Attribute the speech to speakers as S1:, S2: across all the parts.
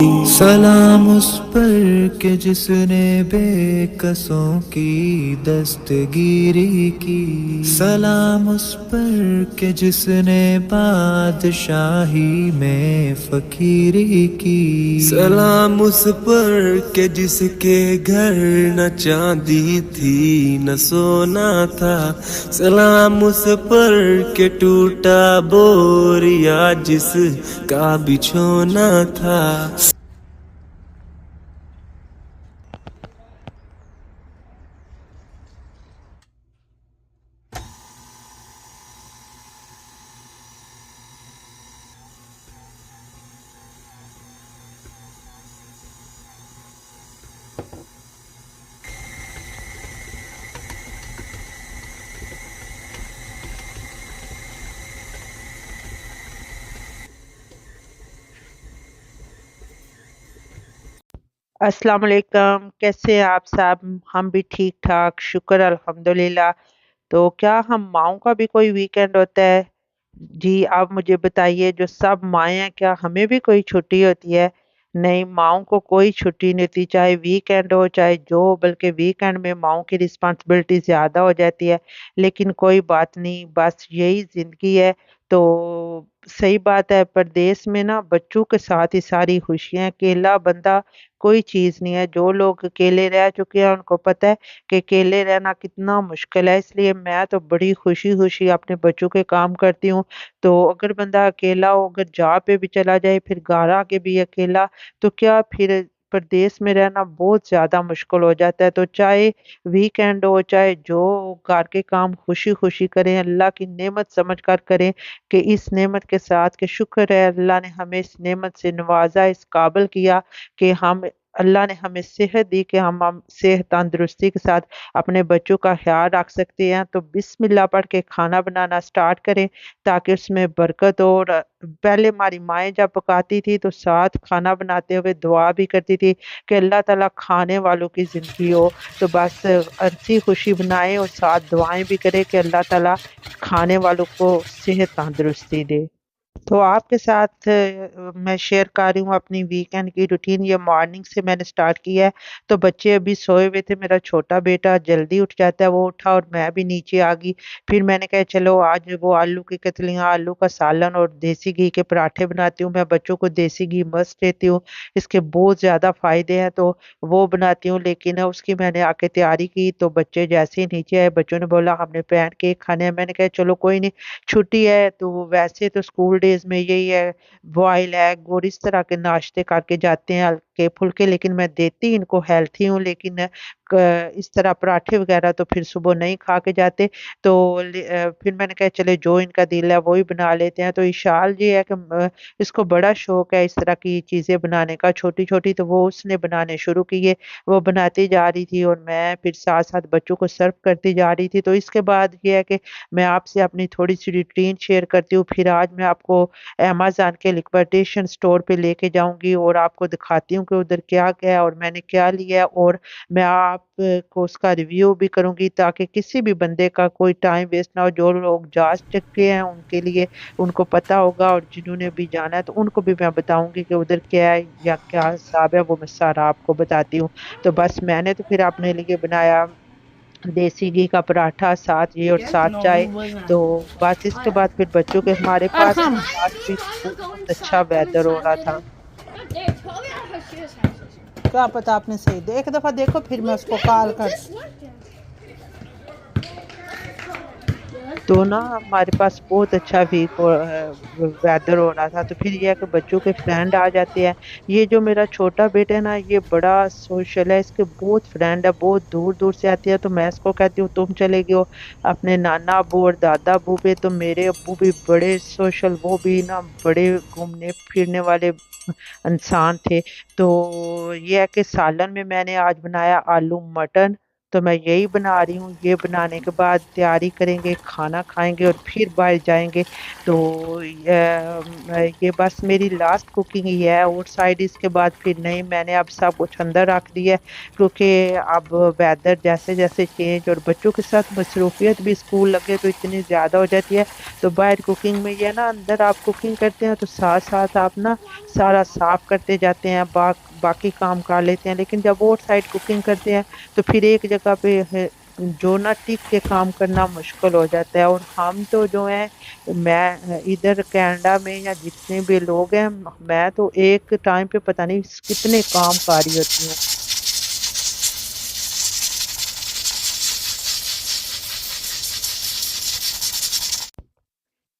S1: सलाम उस पर के जिसने बेकसों की दस्तगीरी की। सलाम उस पर के जिसने बादशाही में फकीरी की। सलाम उस पर के जिसके घर न चांदी थी न सोना था। सलाम उस पर के टूटा बोरिया जिसका बिछोना था।
S2: अस्सलाम वालेकुम। कैसे हैं आप सब? हम भी ठीक ठाक, शुक्र अल्हम्दुलिल्लाह। तो क्या हम माओं का भी कोई वीकेंड होता है? जी, आप मुझे बताइए। जो सब माएँ हैं, क्या हमें भी कोई छुट्टी होती है? नहीं, माओं को कोई छुट्टी नहीं होती, चाहे वीकेंड हो चाहे जो हो, बल्कि वीकेंड में माओं की रिस्पॉन्सिबिलिटी ज़्यादा हो जाती है। लेकिन कोई बात नहीं, बस यही ज़िंदगी है। तो सही बात है, परदेस में ना बच्चों के साथ ही सारी खुशियाँ हैं। अकेला बंदा कोई चीज़ नहीं है। जो लोग अकेले रह चुके हैं उनको पता है कि अकेले रहना कितना मुश्किल है। इसलिए मैं तो बड़ी खुशी-खुशी अपने बच्चों के काम करती हूँ। तो अगर बंदा अकेला हो, अगर जॉब पे भी चला जाए, फिर घर आके भी अकेला, तो क्या फिर परदेस में रहना बहुत ज़्यादा मुश्किल हो जाता है। तो चाहे वीकेंड हो, चाहे जो हो, घर के काम खुशी-खुशी करें, अल्लाह की नेमत समझ कर करें कि इस नेमत के साथ कि शुक्र है अल्लाह ने हमें इस नेमत से नवाज़ा, इस काबिल किया कि हम अल्लाह ने हमें सेहत दी कि हम सेहत तंदुरुस्ती के साथ अपने बच्चों का ख्याल रख सकते हैं। तो बिस्मिल्लाह पढ़ के खाना बनाना स्टार्ट करें ताकि उसमें बरकत हो। और पहले हमारी माएँ जब पकाती थी तो साथ खाना बनाते हुए दुआ भी करती थी कि अल्लाह ताला खाने वालों की ज़िंदगी हो। तो बस हँसी खुशी बनाएँ और साथ दुआएँ भी करें कि अल्लाह ताला खाने वालों को सेहत तंदुरुस्ती दे। तो आपके साथ मैं शेयर कर रही हूँ अपनी वीकेंड की रूटीन। ये मॉर्निंग से मैंने स्टार्ट किया है। तो बच्चे अभी सोए हुए थे। मेरा छोटा बेटा जल्दी उठ जाता है, वो उठा और मैं भी नीचे आ गई। फिर मैंने कहा चलो आज वो आलू की कतलियाँ, आलू का सालन और देसी घी के पराठे बनाती हूँ। मैं बच्चों को देसी घी मस्त देती हूँ, इसके बहुत ज़्यादा फ़ायदे हैं। तो वो बनाती हूँ, लेकिन उसकी मैंने आके तैयारी की तो बच्चे जैसे ही नीचे आए, बच्चों ने बोला हमने पैनकेक खाने हैं। मैंने कहा चलो कोई नहीं, छुट्टी है। तो वैसे तो स्कूल डेज में यही है, बॉयल एग और इस तरह के नाश्ते करके जाते हैं हल्के फुल्के, लेकिन मैं देती इनको हेल्थी हूँ। लेकिन इस तरह पराठे वगैरह तो फिर सुबह नहीं खा के जाते। तो फिर मैंने कहा चले जो इनका दिल है वो ही बना लेते हैं। तो इशाल ये है कि इसको बड़ा शौक है इस तरह की चीजें बनाने का, छोटी छोटी। तो वो उसने बनाने शुरू किए, वो बनाती जा रही थी और मैं फिर साथ साथ बच्चों को सर्व करती जा रही थी। तो इसके बाद ये है कि मैं आपसे अपनी थोड़ी-सी रूटीन शेयर करती हूँ। फिर आज मैं आपको अमेज़न के लिक्विडेशन स्टोर पे लेके जाऊँगी और आपको दिखाती हूँ कि उधर क्या-क्या है और मैंने क्या लिया है। और मैं आपको उसका रिव्यू भी करूँगी ताकि किसी भी बंदे का कोई टाइम वेस्ट ना हो। जो लोग जा चुके हैं उनके लिए उनको पता होगा, और जिन्होंने भी जाना है तो उनको भी मैं बताऊँगी कि उधर क्या है या क्या हिसाब है, वो मैं सारा आपको बताती हूँ। तो बस मैंने तो फिर अपने लिए बनाया देसी घी का पराठा, साथ ये और साथ चाय। तो बस इसके बाद फिर बच्चों के हमारे पास
S3: Arham.
S2: आज भी बहुत अच्छा वेदर हो रहा था।
S3: क्या पता आपने सही दे, एक दफा देखो फिर मैं उसको कॉल कर।
S2: तो ना हमारे पास बहुत अच्छा वेदर हो रहा था। तो फिर ये है कि बच्चों के फ्रेंड आ जाते हैं। ये जो मेरा छोटा बेटा है ना, ये बड़ा सोशल है, इसके बहुत फ्रेंड है, बहुत दूर दूर से आती है। तो मैं इसको कहती हूँ तुम चले गए हो अपने नाना अबू और दादा अबू पे, तो मेरे अब्बू भी बड़े सोशल, वो भी ना बड़े घूमने फिरने वाले इंसान थे। तो ये है कि सालन में मैंने आज बनाया आलू मटन तो मैं यही बना रही हूँ। ये बनाने के बाद तैयारी करेंगे, खाना खाएँगे और फिर बाहर जाएँगे। तो ये बस मेरी लास्ट कुकिंग ही है आउटसाइड। इसके बाद फिर नहीं, मैंने अब सब कुछ अंदर रख दिया है, क्योंकि अब वेदर जैसे-जैसे चेंज और बच्चों के साथ मसरूफियत भी स्कूल लगे तो इतनी ज़्यादा हो जाती है। तो बाहर कुकिंग में ये है ना, अंदर आप कुकिंग करते हैं तो साथ-साथ आप ना सारा साफ करते जाते हैं, बाकी काम कर लेते हैं। लेकिन जब आउटसाइड कुकिंग करते हैं तो फिर एक जगह पे है जो ना टिक के काम करना मुश्किल हो जाता है। और हम तो जो है, मैं इधर कनाडा में या जितने भी लोग हैं, मैं तो एक टाइम पे पता नहीं कितने काम कर रही होती हूँ।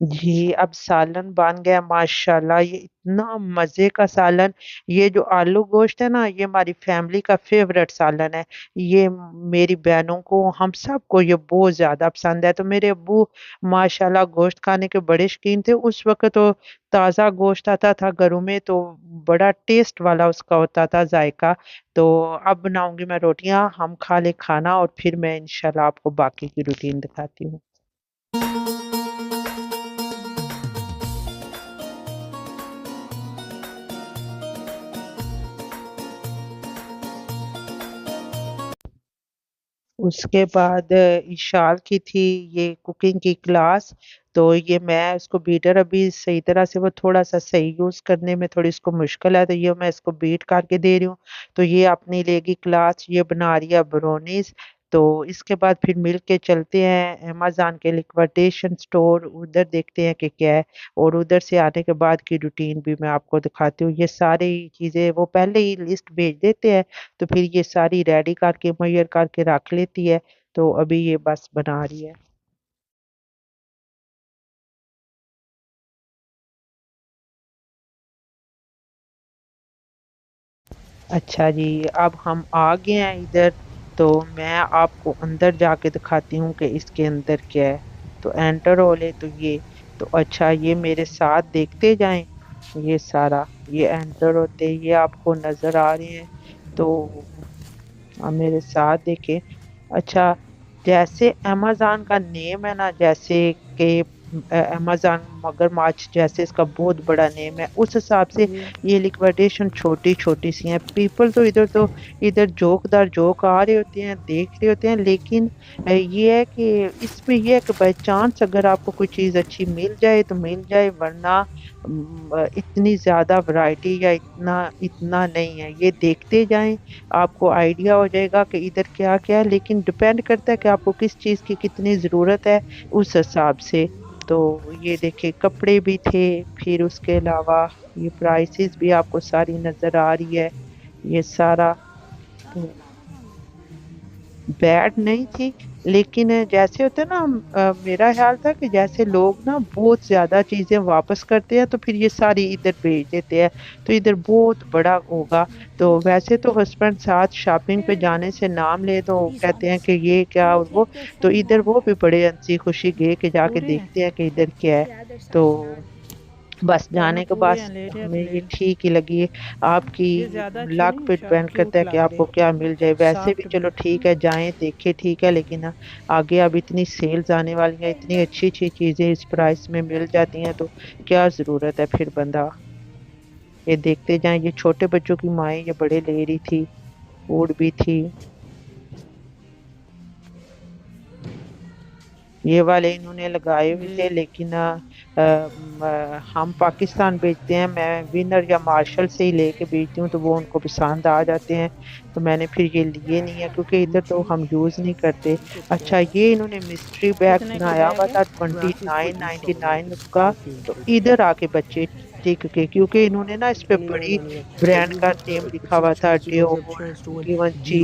S2: जी, अब सालन बन गया माशाल्लाह, ये इतना मज़े का सालन। ये जो आलू गोश्त है ना, ये हमारी फैमिली का फ़ेवरेट सालन है। ये मेरी बहनों को, हम सबको ये बहुत ज़्यादा पसंद है। तो मेरे अब्बू माशाल्लाह गोश्त खाने के बड़े शौकीन थे। उस वक़्त तो ताज़ा गोश्त आता था घरों में, तो बड़ा टेस्ट वाला उसका होता था ज़ायका। तो अब बनाऊँगी मैं रोटियाँ, हम खा लें खाना और फिर मैं इंशाल्लाह आपको बाकी की रूटीन दिखाती हूँ। उसके बाद इशाल की थी ये कुकिंग की क्लास। तो ये मैं इसको बीटर अभी सही तरह से, वो थोड़ा-सा सही यूज़ करने में थोड़ी इसको मुश्किल है, तो ये मैं इसको बीट करके दे रही हूँ। तो ये अपनी लेगी क्लास, ये बना रही है ब्राउनीज़। तो इसके बाद फिर मिल के चलते हैं अमेज़न के लिक्विडेशन स्टोर, उधर देखते हैं कि क्या है। और उधर से आने के बाद की रूटीन भी मैं आपको दिखाती हूँ। ये सारी चीज़ें वो पहले ही लिस्ट भेज देते हैं, तो फिर ये सारी रेडी करके मुहैया करके रख लेती है। तो अभी ये बस बना रही है। अच्छा जी, अब हम आ गए हैं इधर। तो मैं आपको अंदर जाके दिखाती हूँ कि इसके अंदर क्या है। तो एंटर हो ले तो ये, तो अच्छा ये मेरे साथ देखते जाएं। ये सारा, ये एंटर होते ये आपको नजर आ रहे हैं। तो आप मेरे साथ देखें। अच्छा, जैसे अमेज़न का नेम है ना, जैसे कि अमेज़न मगरमच्छ जैसे इसका बहुत बड़ा नेम है, उस हिसाब से
S3: जी।
S2: ये लिक्विडेशन छोटी-छोटी सी हैं। पीपल तो इधर जोकदार जोक आ रहे होते हैं, देख रहे होते हैं, लेकिन ये है कि इसमें ये है कि बाय चांस अगर आपको कोई चीज़ अच्छी मिल जाए तो मिल जाए, वरना इतनी ज़्यादा वैरायटी या इतना इतना नहीं है। ये देखते जाएँ, आपको आइडिया हो जाएगा कि इधर क्या-क्या है, लेकिन डिपेंड करता है कि आपको किस चीज़ की कितनी ज़रूरत है, उस हिसाब से। तो ये देखिए कपड़े भी थे, फिर उसके अलावा ये प्राइसेस भी आपको सारी नज़र आ रही है, ये सारा। तो बैड नहीं थी, लेकिन जैसे होता है ना, मेरा ख़्याल था कि जैसे लोग ना बहुत ज़्यादा चीज़ें वापस करते हैं, तो फिर ये सारी इधर भेज देते हैं, तो इधर बहुत बड़ा होगा। तो वैसे तो हस्बैंड साथ शॉपिंग पे जाने से नाम ले तो कहते हैं कि ये क्या और वो, तो इधर वो भी बड़े हँसी-खुशी गए कि जाके
S3: पूरे हैं।
S2: देखते हैं कि इधर क्या है। तो बस
S3: दोनों
S2: जाने के
S3: पूरे
S2: बाद
S3: हैं, ले रहे हैं तो
S2: हमें
S3: ले
S2: ये
S3: लो।
S2: ठीक ही लगी। आपकी
S3: ये ज़्यादा अच्छे
S2: लक
S3: नहीं,
S2: पे डिपेंड करता
S3: क्यूट
S2: है कि
S3: लग
S2: आपको
S3: रहे,
S2: क्या मिल जाए। वैसे भी
S3: सॉफ्ट
S2: चलो
S3: भी।
S2: ठीक है, जाएँ देखें ठीक है, लेकिन आगे अब इतनी सेल्स आने वाली हैं, इतनी अच्छी-अच्छी चीज़ें इस प्राइस में मिल जाती हैं, तो क्या ज़रूरत है फिर बंदा ये देखते जाएँ। ये छोटे बच्चों की माएँ ये बड़े ले रही थी, फूड भी थी। ये वाले इन्होंने लगाए हुए
S3: जी।
S2: थे, लेकिन हम पाकिस्तान भेजते हैं, मैं विनर या मार्शल से ही लेके भेजती हूँ, तो वो उनको पसंद आ जाते हैं। तो मैंने फिर ये लिए नहीं है, क्योंकि इधर तो हम यूज़ नहीं करते। अच्छा, ये इन्होंने मिस्ट्री बैग
S3: कितने का
S2: बनाया हुआ
S3: बैग है?
S2: था 29.99 का। तो इधर आके बच्चे टिक के, क्योंकि इन्होंने ना इस पे बड़ी ब्रांड का नेम लिखा हुआ था, डियोर, गिवेंची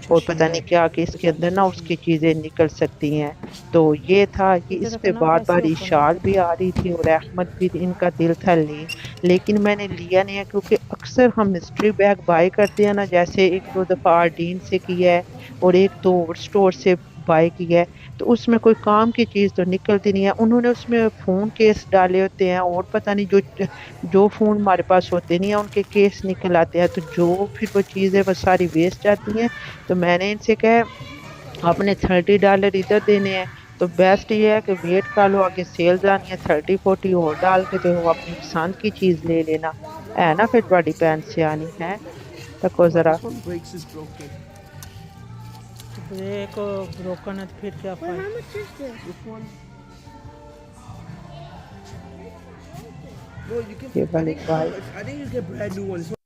S2: और पता नहीं क्या, कि इसके अंदर ना उसकी चीज़ें निकल सकती हैं। तो ये था कि
S3: इधर
S2: इस पे
S3: रखना, कैसे
S2: बार-बार
S3: ओपन
S2: इशाल
S3: होता
S2: भी आ रही थी और अहमद भी इनका दिल था लें, लेकिन मैंने लिया नहीं है, क्योंकि अक्सर हम मिस्ट्री बैग बाय करते हैं ना, जैसे 1-2 दफ़ा आरडीन से किया है और 1-2 और स्टोर से बाय किया है, तो उसमें कोई काम की चीज़ तो निकलती नहीं है। उन्होंने उसमें फ़ोन केस डाले होते हैं और पता नहीं जो फ़ोन हमारे पास होते नहीं है, उनके केस निकल आते हैं, तो जो फिर वो चीज़ें वो सारी वेस्ट जाती हैं। तो मैंने इनसे कहा आपने $30 इधर देने हैं। तो बेस्ट ये है कि वेट कर लो, आगे सेल्स आनी है 30-40 और डाल के तो अपनी पसंद की चीज ले लेना है ना। फिर ਤੁਹਾਡੀ ਭੈਣ ਸਿਆਣੀ है तको जरा।
S4: This one breaks is broken.
S3: Break broken है तो फिर क्या
S5: Well,
S3: फायदा?
S5: how much is this?
S4: This one. No, you can.
S2: ये वाली bike
S4: I think you get brand new ones.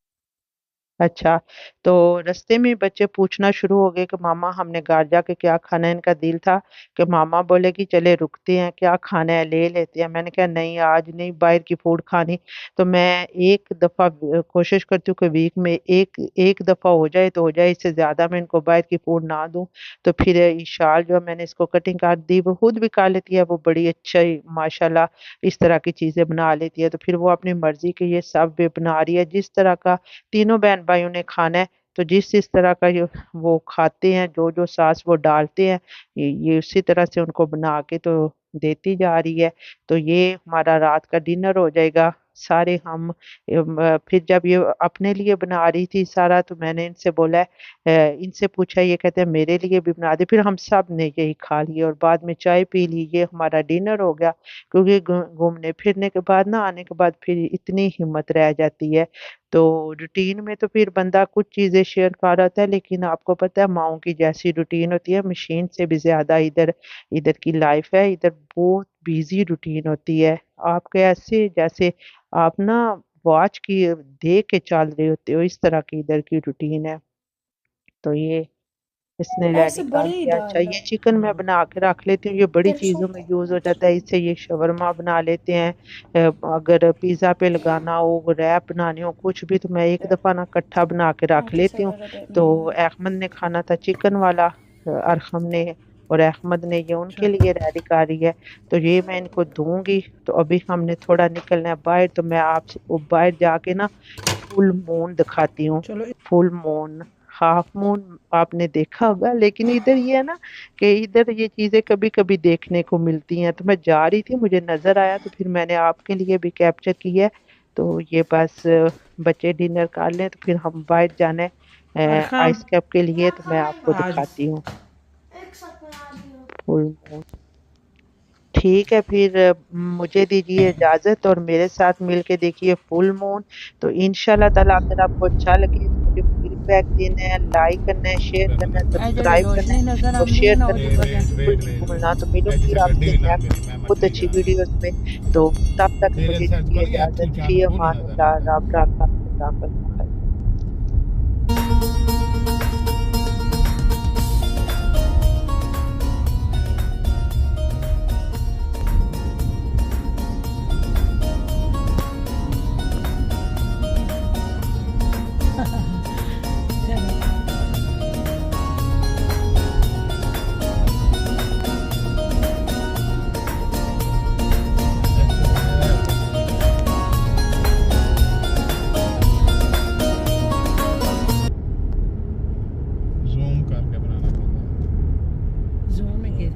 S2: अच्छा। तो रास्ते में बच्चे पूछना शुरू हो गए कि मामा हमने घर जाके क्या खाना है। इनका दिल था कि मामा बोले कि चले रुकते हैं, क्या खाना है ले लेते हैं। मैंने कहा नहीं आज नहीं बाहर की फूड खानी। तो मैं एक दफ़ा कोशिश करती हूँ कि वीक में एक एक दफ़ा हो जाए तो हो जाए, इससे ज़्यादा मैं इनको बाहर की फूड ना दूँ। तो फिर इशाल जो है मैंने इसको कटिंग कर दी, वो खुद भी खा लेती है, वो बड़ी अच्छा ही माशाल्लाह इस तरह की चीज़ें बना लेती है। तो फिर वो अपनी मर्ज़ी के ये सब भी बना रही है, जिस तरह का तीनों बहन भाइयों ने खाना है। तो जिस तरह का वो खाते हैं, जो सास वो डालते हैं, ये उसी तरह से उनको बना के तो देती जा रही है। तो ये हमारा रात का डिनर हो जाएगा। सारे हम फिर जब ये अपने लिए बना रही थी सारा, तो मैंने इनसे बोला इनसे पूछा, ये कहते हैं मेरे लिए भी बना दे। फिर हम सब ने यही खा लिया और बाद में चाय पी ली। ये हमारा डिनर हो गया। क्योंकि घूमने फिरने के बाद ना आने के बाद फिर इतनी हिम्मत रह जाती है। तो रूटीन में तो फिर बंदा कुछ चीज़ें शेयर कर रहा था, लेकिन आपको पता है माँओं की जैसी रूटीन होती है, मशीन से भी ज़्यादा इधर इधर की लाइफ है। इधर बहुत बिज़ी रूटीन होती है। आपके ऐसे जैसे आप ना वॉच की देख के चल रहे होते हो, इस तरह की इधर की रूटीन है। तो ये इसने रेडी
S5: ऐसे
S2: कर
S5: बड़े ही
S2: दिया। अच्छा,
S5: डालना
S2: ये चिकन मैं बना के रख लेती हूँ, ये बड़ी
S5: तेरे
S2: चीज़ों में
S5: सोफे
S2: यूज़ हो जाता है। इससे ये शवरमा बना लेते हैं। अगर पिज़्ज़ा पे लगाना हो, रैप बनाने हो, कुछ भी, तो मैं एक दफ़ा ना इकट्ठा बना के रख
S5: I just
S2: लेती
S5: have
S2: हूँ।
S5: a bit
S2: तो
S5: more.
S2: अहमद ने खाना था चिकन वाला, अरहम ने और अहमद ने, ये उनके लिए रेडी कर रही है। तो ये मैं इनको दूंगी। तो अभी हमने थोड़ा निकलना है बाहर, तो मैं आपसे वो बाहर जाके ना फुल मून दिखाती हूँ।
S3: चलो
S2: फुल मून, हाफ मून आपने देखा होगा, लेकिन इधर ये है ना कि इधर ये चीज़ें कभी-कभी देखने को मिलती हैं। तो मैं जा रही थी, मुझे नज़र आया, तो फिर मैंने आपके लिए भी कैप्चर की है। तो ये बस बच्चे डिनर कर लें तो फिर हम बाहर जाना है
S3: अरहम
S2: आइस कैप के लिए। तो मैं आपको
S3: आज
S2: दिखाती हूँ फुल मून। ठीक है, फिर मुझे दीजिए इजाज़त और मेरे साथ मिलके देखिए फुल मून। तो इंशाल्लाह ताला अगर आपको अच्छा लगे तो मुझे फीडबैक देना है, लाइक करना है, शेयर करना है,
S3: ਇਹ ਜਿਹੜੀ
S2: सब्सक्राइब करना
S3: रोशनी
S2: है
S3: नजर
S2: और
S3: आती है
S2: शेयर
S3: ना
S2: करना
S3: ਉਹਦੀ वजह
S2: बिल्कुल नहीं भूलना। तो मिलूंगी आपसे नेक्स्ट बहुत अच्छी वीडियोस में। तो तब तक मुझे दीजिए इजाज़त। फी अमानिल्लाह, रब राखा, जज़ाकल्लाह खैर।
S6: जूम करके बनाना पड़ता है।
S3: जूम ही